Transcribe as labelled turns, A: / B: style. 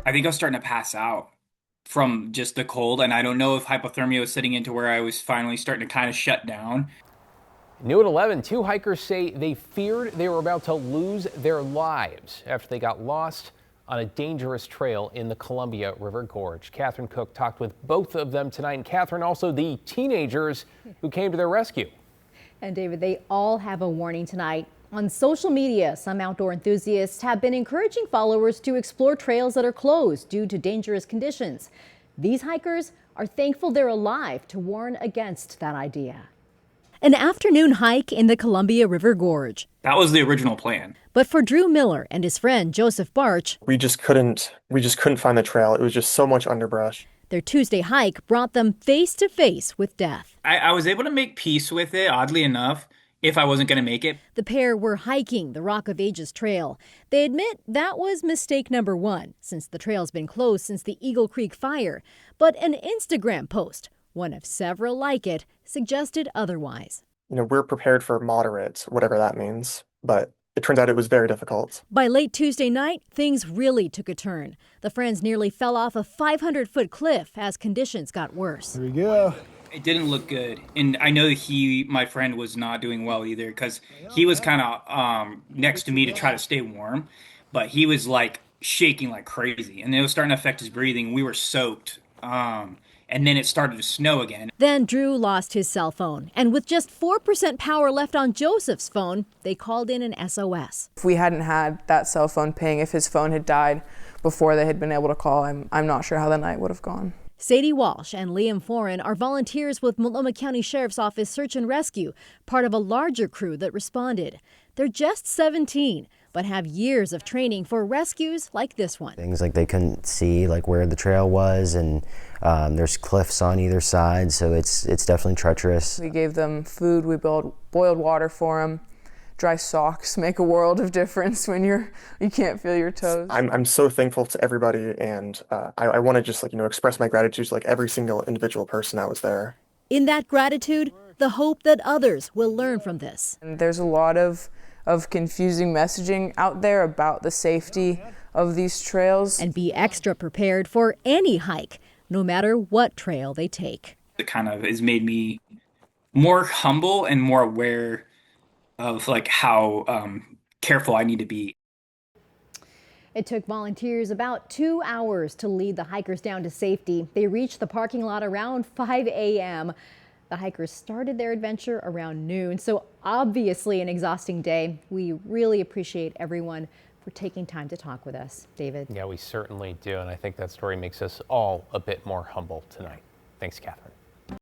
A: I think I was starting to pass out from just the cold, and I don't know if hypothermia was setting into where I was finally starting to kind of shut down.
B: New at 11, two hikers say they feared they were about to lose their lives after they got lost on a dangerous trail in the Columbia River Gorge. Katherine Cook talked with both of them tonight, and Katherine, also the teenagers who came to their rescue.
C: And David, they all have a warning tonight. On social media, some outdoor enthusiasts have been encouraging followers to explore trails that are closed due to dangerous conditions. These hikers are thankful they're alive to warn against that idea. An afternoon hike in the Columbia River Gorge.
A: That was the original plan.
C: But for Drew Miller and his friend Joseph Barch,
D: we just couldn't find the trail. It was just so much underbrush.
C: their Tuesday hike brought them face to face with death.
A: I was able to make peace with it, oddly enough, if I wasn't going to make it.
C: The pair were hiking the Rock of Ages trail. They admit that was mistake number one, since the trail's been closed since the Eagle Creek fire. But an Instagram post, one of several like it, suggested otherwise.
D: We're prepared for moderate, whatever that means, but it turns out it was very difficult.
C: By late Tuesday night, things really took a turn. The friends nearly fell off a 500-foot cliff as conditions got worse.
E: Here we go.
A: It didn't look good. And I know that my friend was not doing well either, because he was kind of next to me to try to stay warm, but he was like shaking like crazy, and it was starting to affect his breathing. We were soaked. And then it started to snow again.
C: Then Drew lost his cell phone, and with just 4% power left on Joseph's phone, they called in an SOS.
F: If we hadn't had that cell phone ping, if his phone had died before they had been able to call, I'm not sure how the night would have gone.
C: Sadie Walsh and Liam Foran are volunteers with Multnomah County Sheriff's Office Search and Rescue, part of a larger crew that responded. They're just 17, but have years of training for rescues like this one.
G: Things like they couldn't see like where the trail was, and there's cliffs on either side, so it's definitely treacherous.
F: We gave them food, we boiled water for them. Dry socks make a world of difference when you can't feel your toes.
D: I'm so thankful to everybody, and I want to just express my gratitude to every single individual person that was there.
C: In that gratitude, the hope that others will learn from this.
F: And there's a lot of confusing messaging out there about the safety of these trails.
C: And be extra prepared for any hike, no matter what trail they take.
A: It kind of has made me more humble and more aware of how careful I need to be.
C: It took volunteers about 2 hours to lead the hikers down to safety. They reached the parking lot around 5 a.m. The hikers started their adventure around noon, so obviously an exhausting day. We really appreciate everyone for taking time to talk with us. David?
B: Yeah, we certainly do, and I think that story makes us all a bit more humble tonight. Thanks, Katherine.